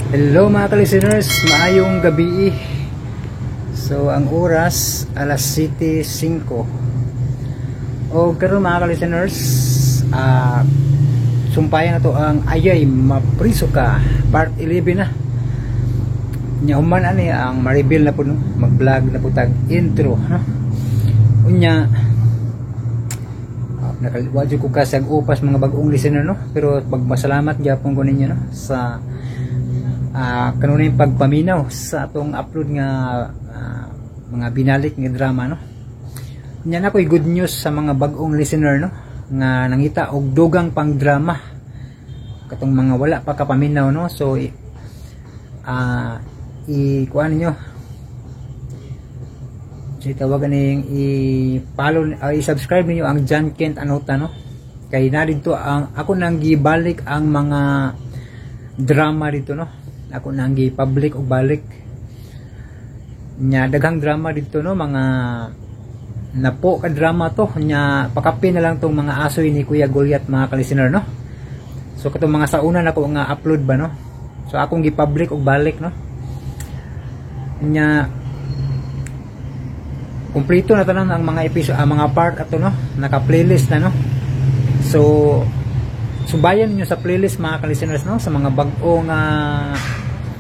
Hello mga ka-listeners, maayong gabi. So ang oras alas 7:05. O karon mga ka-listeners, sumpayan na to ang Ayay Mapriso Ka part 11 na. Nya human ani ang ma-reveal na po no, mag-vlog na po tag intro, no. Unya nakaliwadyo ko kasi ang upas mga bagong listener, no, pero magmasalamat gyapon ko ninyo, no, sa kanunay pagpaminaw sa atong upload nga mga binalik nga drama, no. Nya na ko'y good news sa mga bagong listener, no, nga nangita og dugang pang drama katong mga wala pa kapaminaw, no. So i-kuan niyo, tawagan ning i-follow, i-subscribe niyo ang John Kent Anota, no, kay na dito ang ako nang gibalik ang mga drama dito, no. Ako nang gi-public og balik nya daghang drama dito, no, mga napo ka drama to nya pakapin na lang tong mga asoy ni Kuya Goliath mga ka-listener, no. So katong mga sa una nako nga upload ba, no, so akong gi-public og balik, no, nya kumpleto na tanan ang mga episode, mga part ato, no, naka-playlist na, no. So subayan niyo sa playlist mga ka-listeners, no, sa mga bag-ong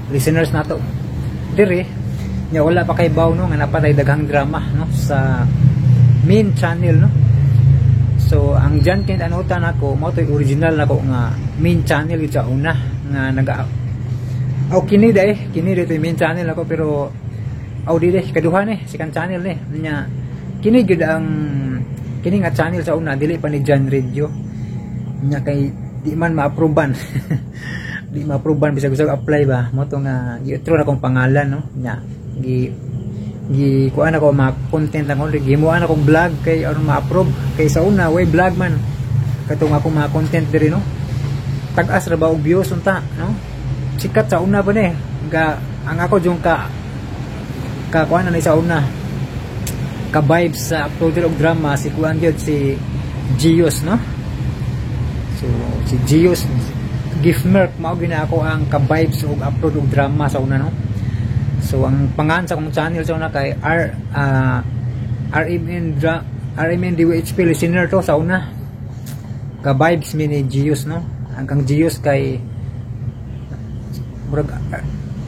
listeners nato dire nya wala pa kay baw, no, nga napatay daghang drama, no, sa main channel, no. So ang John Kent Anota nako mao toy original nako nga main channel gid sa una nga kini dito main channel ako, pero di kaduhan second channel nya kini gid ang kini nga channel sa una dili pa ni John Radio nya kay di man ma-approvean di ma-approvean bisag usag apply ba mo to nga gi-throw na kong pangalan, no, nya gi kuan ako mga content lang ko, gimuan akong vlog kay aron ma-approve kay sa una way vlog man katong ako mga content diri, no, tag-as ra ba og views unta, no, sikat sa una ba ni ga ang ako jung ka kuan na sa una ka vibes sa upload og drama si kuan gyud si Gios, no. So si Gios gift mark mao gina ako ang ka-vibes og upload og drama sa una, no. So ang pangalan sa akong channel sa una kay RMN DWHP listener to sa una. Ka-vibes mi ni Gios, no. Ang Gios kay murag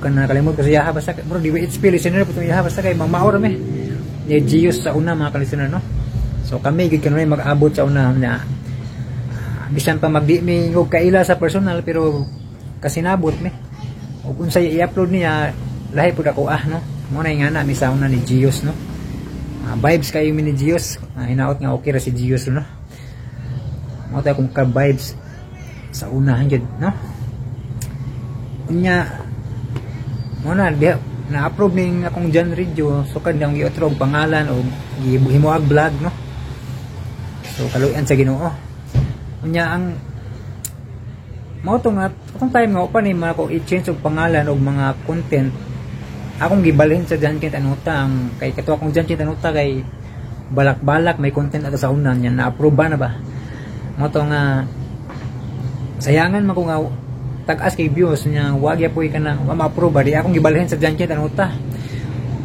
kana kalimot kasi yaha basta murag DWHP listener puto yaha basta kay mamaor mi ni Gios sa una mga ka-listener, no. So kami gid kanay mag-abot sa una na bisan pa magdi mi og kaila sa personal pero kasi nabot mi ug unsay i-upload niya lahi pud ako, no, mo na nga na mi sa una ni Gios, no. Vibes kayo mi ni Gios, hinaot nga okay ra si Gios, no. Mo ta kung ka vibes sa una hangid, no. Unya mo na diha na-upload ning akong John Radio, so kadang gi-outro og pangalan og gihimuag vlog, no. So kaluyan sa Ginoo. Unya ang mao to nga atong time nga upan ni ako i-change og pangalan og mga content akong gibalhin sa John Kent Anota ang kay kato akong John Kent Anota kay balak-balak may content ato sa una nya na-approve na ba mao to nga sayangan man ko nga tag-as kay views nya wag ya poy kana ma-approve di akong gibalhin sa John Kent Anota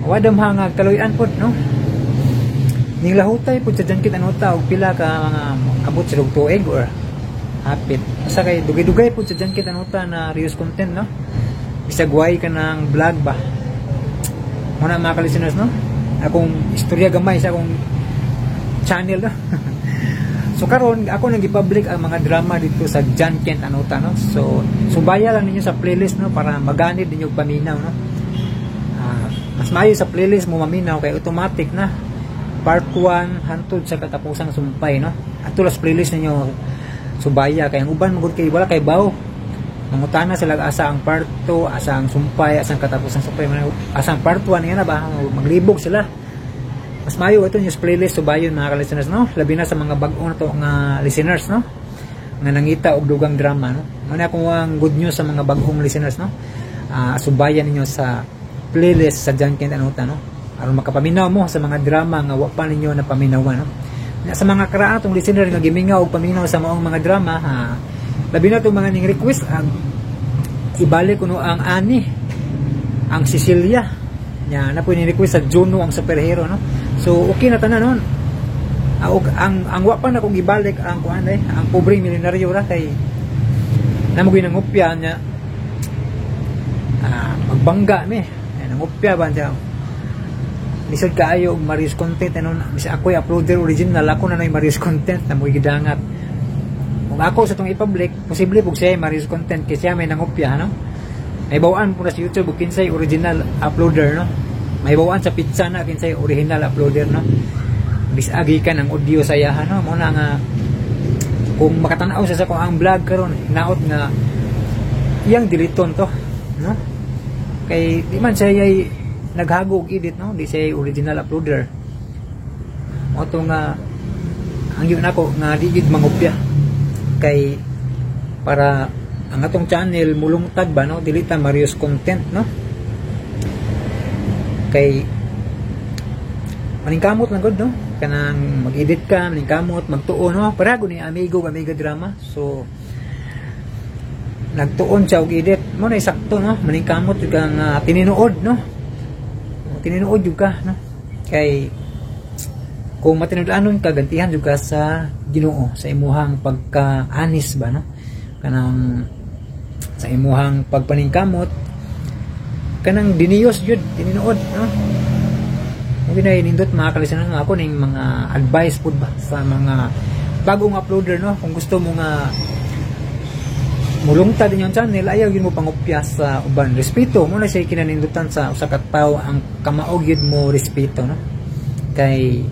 wadam hangag kaluyan pod, no. Ning lahutay pud sa John Kent Anota og pila ka mga abot sa tuig or hapit asa kay dugay-dugay pud sa John Kent Anota na reuse content, no. Bisag way ka ng vlog ba mo na mga ka-listeners, no, akong istorya gamay sa akong channel, no. So karon ako nang gi-public ang mga drama dito sa John Kent Anota, no. So subaya lang ninyo sa playlist, no, para maganid ninyo paminaw, no. Mas maayo sa playlist mo maminaw kay automatic na part 1 hantod sa katapusang sumpay, no. Ato las playlist ninyo subaya kay ang uban magud kay wala kay baw mangutana sila asa ang part 2, asa ang sumpay, asa ang katapusang sumpay, asa ang part 1 nga na ba maglibog sila. Mas maayo ito yung playlist subayon mga ka-listeners, no, labi na sa mga bag-o na to nga listeners, no, nga nangita og dugang drama, no. Muna kung ang good news sa mga bag-ong listeners, no, subayan ninyo sa playlist sa John Kent Anota, no, aron makapaminaw mo sa mga drama nga wa pa ninyo na paminawan, no. Sa mga karaatong listener nga gimingaw og paminaw sa maong mga drama, labi na itong mga ning request ibalik kuno ang Ani, ang Cecilia nya na po ni-request sa Juno ang superhero, no. So okay na tanan noon. Ang wa pa na kung ibalik ang kuan ang pobreng milyonaryo ra kay namo ginangupya nya magbangga mi nangupya ba siya lisod kaayo og Marius content ano bis ako uploader original ako na Marius content na mo gidangat kung ako sa tong i-public posible pug siya Marius content kasi siya may nangupya no may bawaan po na sa YouTube ug kinsay original uploader no may bawaan sa pizza na kinsay original uploader no bisagi ka ng audio sa yahan no mo na nga kung makatanaw sa kung ang vlog karon naot nga iyang diliton to no kay di man siya ay naghagog edit no di siya original uploader mo to nga ang yun ako nga di gid mangupya kay para ang atong channel mulungtag ba no dilita Marius content no kay maningkamot lang gud no kanang mag-edit ka maningkamot magtuon no para gud ni amiga drama so nagtuon siya og edit mo na sakto no maningkamot jud kang tininuod no tininuod jud ka no kay kung matinud-anon ka gantihan jud ka sa Ginoo sa imuhang pagka-anis ba no kanang sa imuhang pagpaningkamot kanang diniyos jud tininuod no mo ginay nindot mga kalisanan nga ako ning mga advice pud ba sa mga bagong uploader no kung gusto mo nga mulungtad din yung channel ayaw yun mo pangupya sa uban respeto mo na siya kinanindutan sa usa ka tawo ang kamaog yun mo respeto no kay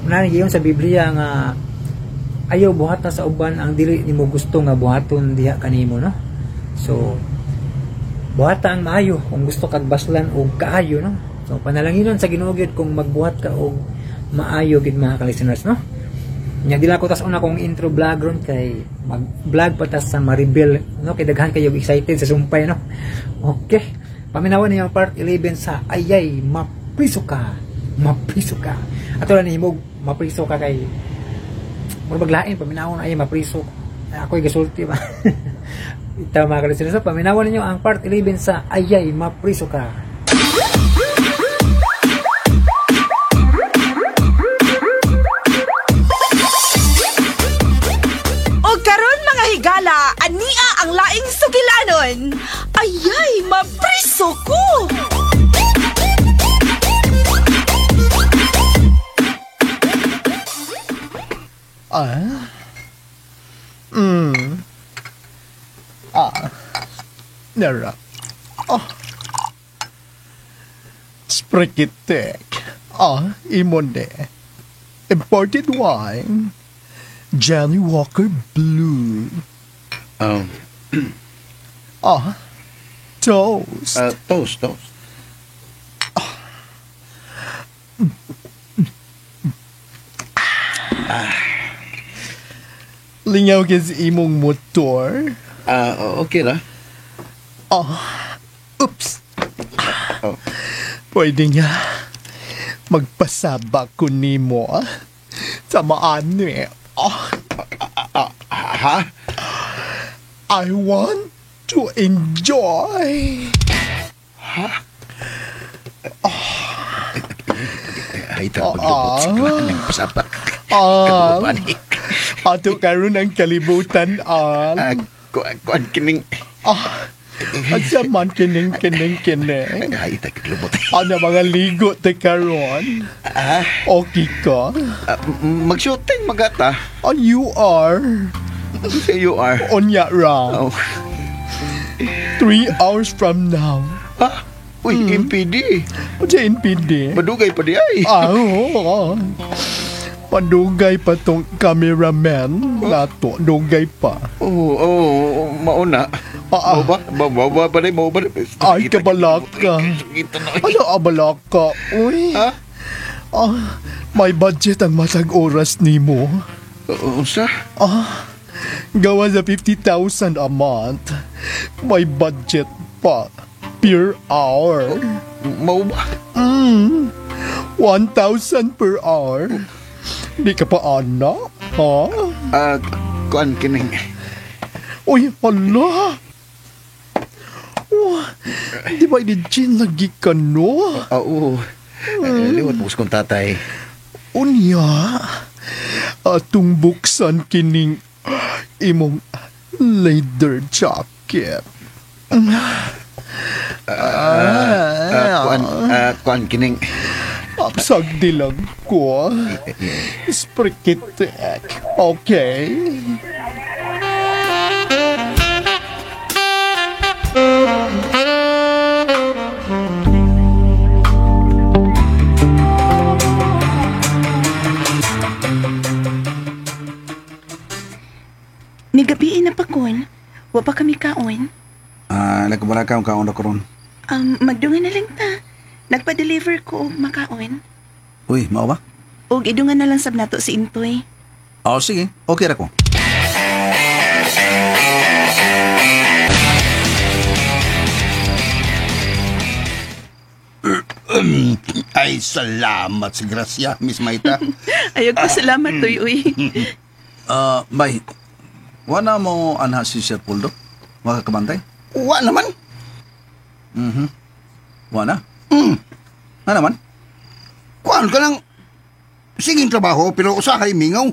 nanigiyon sa Biblia nga ayaw buhatan sa uban ang dili nimo gusto nga buhaton diha kanimo no so buhata ang maayo kung gusto kag baslan og kaayo no so panalanginon sa Ginoo gyud kung magbuhat ka og maayo gid mga listeners no nya dila ko tas una kong intro vlog ron kay mag-vlog pa tas sa Maribel no kay daghan kayo excited sa sumpay no okay paminawan niyo part 11 sa ayay mapriso ka ato lang himog mapriso ka kay mo maglain paminawon ay mapriso ako'y gasulti ba ita mga listeners paminawan niyo ang part 11 sa ayay mapriso ka. Higala, ania ang laing sugilanon. Ayay, mapriso ko! Nara. Sprikitek. Imonde. Imported wine. Johnny Walker Blue. Toast. Toast. Lingaw kasi imong motor. Okay na. Oops. Pwede nga magpasaba ko nimo sa maani. Ha? I want to enjoy. Ha? Ay, tapos nagpasaba. Ato karon ang kalibutan. Kuan kining... Asa man kining. Ay, taglubot. Ano mga ligo te karon? Okay ka? Mag-shooting, magata. You are? You are? Onya ra. 3 hours from now. Ha? Uy, NPD. Ano NPD? Madugay pa di ay. Oo. Padugay pa tong cameraman. Nato, dugay pa. Oo, mauna. Mau ba? Ay, kabalak ka. Ano abalak ka? Uy. Ha? May budget ang matag oras ni mo. Sa? Gawa sa 50,000 a month. May budget pa. Per hour. Mau ba? 1,000 per hour. Di ka pa anak? Ha? Kuan kining. Uy, hala. Di ba inijin lagi ka, no? Oo. Liwat mo kong tatay. Unya, atong buksan kining imong leather jacket. Kuan kining. Apsag dilag ko. Sprikitek. Okay? Nigabiin na pa kon. Wa pa kami kaon. Nagkabala ka ang kaon na karon. Magdungan na lang ta. Nagpa-deliver ko og makaon. Uy, mao ba? Og idungan na lang sab nato si Intoy. Sige. Okay ra ko. Ay, salamat si Gracia, Miss Maita. Ayog pa salamat toy uy. Bay, wala mo anha si Sir Puldo? Makakabantay? Wa naman. Wala? Ano naman? Kuan ka lang. Siging trabaho, pero usahay mingaw.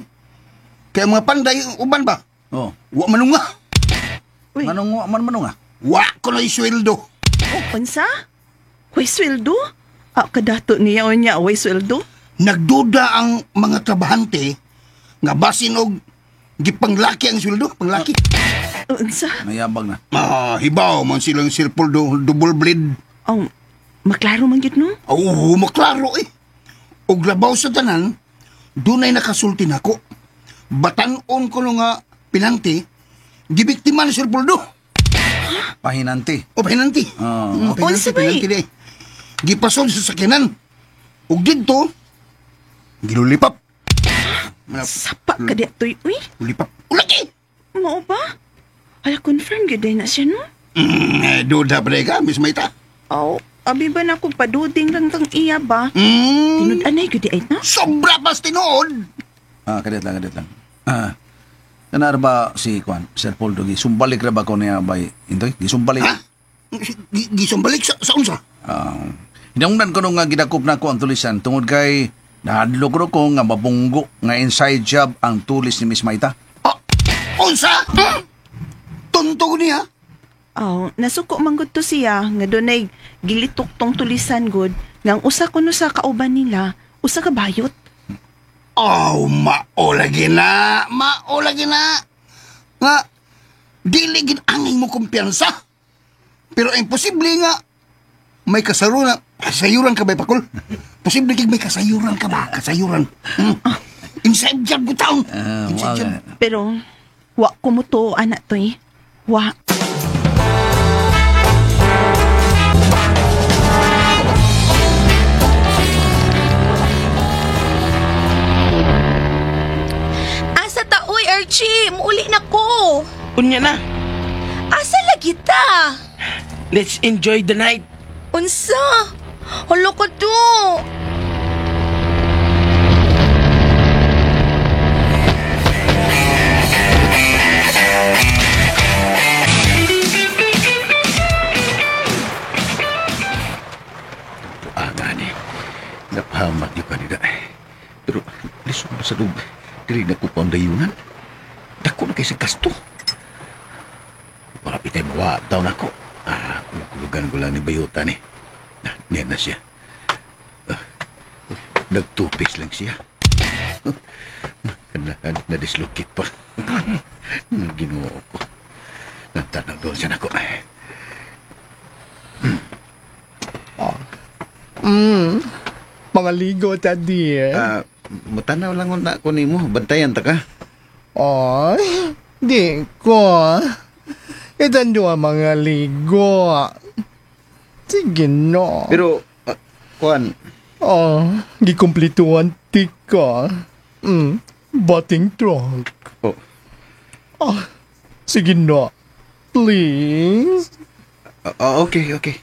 Kaya mga panday, uban ba? Oh. Wa manunga. Uy. Manong nga? Wa ko na isweldo. Unsa? Way sweldo? Kadato niya o niya way sweldo? Nagduda ang mga trabahante nga basin og gipanglaki ang sweldo, panglaki. Unsa? Mayabag na. Hibaw man silang sirpoldo, double blade. Maklaro man gyud no? Maklaro eh. Og labaw sa tanan, dunay nakasulti nako. Batan-on ko no nga pinanti, gibiktima ni sirpoldo. Pahinanti. O pinanti. Unsa ba Pinanti di. Gipasod sa sakyanan. Og dito, gilulipap. Sapa ka di toy uy. Ulipap. Ulaki! Mao ba? Ay confirm gyud na siya no? Duda pa ka, Miss Maita. Abi ba na kung paduding lang tang iya ba? Mm. Tinud-anay gyud ay na? Sobra pas tinood. Kadit lang. Kanar ba si Kwan, Sir Puldo, gisumbalik ra ba ko niya bay, Intoy? Gisumbalik. Ha? Gisumbalik sa unsa? Hinungdan ko nung nga gidakop na ko ang tulisan tungod kay nahadlok ko nga mabunggo nga inside job ang tulis ni Miss Maita. Unsa? Tuntog niya? Nasuko man gud to siya nga dunay gilitok tong tulisan gud nga ang usa kuno sa kauban nila, usa ka bayot. Maolagi na. Nga, dili gid angin mo kumpiyansa. Pero imposible nga may kasayuran ka ba, Pakul? Posible kig may kasayuran ka ba? Kasayuran. Inside job ko taon. Inside job. Pero wa ko mo to anak to eh. Wa. Asa ta uy, Archie, muuli na ko. Unya na. Asa lagi ta? Let's enjoy the night. Unsa? Hala ka to. Gani. Napahamat ni kanida. Pero, lisod na sa loob. Dili na ko pandayunan. Dako na kay sa gasto. Marapit ay mawataw na ko. Kulugan ko lang ni Bayuta ni. Niyan na siya. Nagtupis lang siya. Nadislocate pa. Ginoo ko. Nagtanag doon siya na ko. Mga ligo tadi Matanaw lang na ko nimo. Bantayan ta ka. Ay, di ko. Itan doon mga ligo. Sige no. Pero, Juan, gikomplituan ti ka. Bating trunk. Sige no. Please. okay.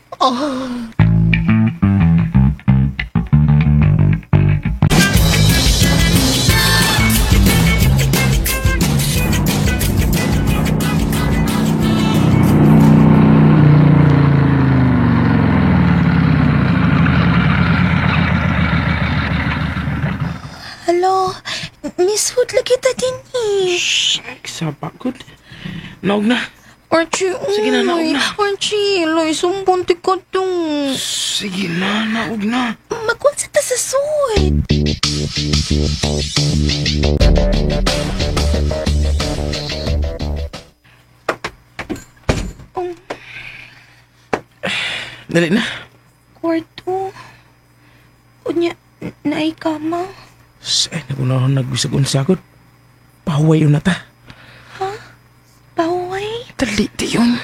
kita din eh. Sapa good. Naog na. Archie, Sige na, naog na. Archie, loy, sumbong ti ka dong. Sige na, naog na. Magkunsa ta sa suit. Dali na. Kwarto. Unya, naay kama. Say, nagunahan nagbisagon-sagot. Pahuway yun na ta. Baway. Dali, di yun.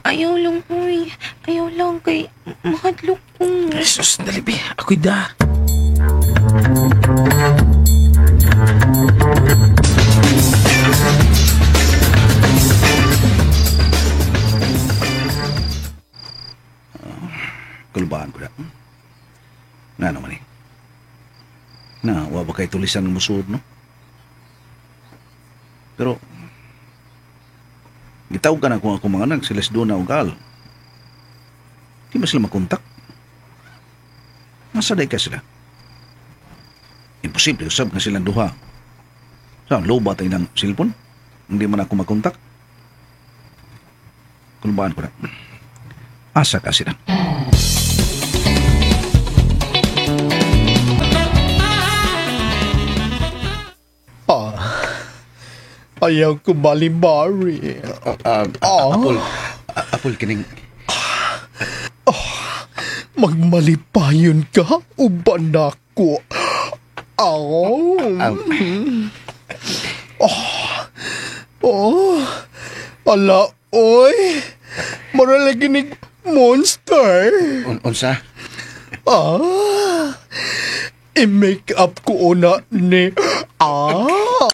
Ayaw lang, uy. Ayaw lang kay mahadlok ko. Jesus, dali, be. Ako'y da. Kalbaan ko na. Nga naman eh. Na, wa ba kay tulisan ng musuod, no? Pero, gitawag ka na kung ako mga anak, sila doon na ugal. Di ba sila makontak? Masaday ka sila. Imposible, usab na silang duha. Saan, low ba tayo ng cellphone? Hindi man ako makontak? Kalbaan ko na. Asa ka sila. Ayaw ko bali-bari. Apol kining... Magmalipayon ka, uban ako. Ala, oy. Maralagi ni monster. Unsa? I-make up ko una ni...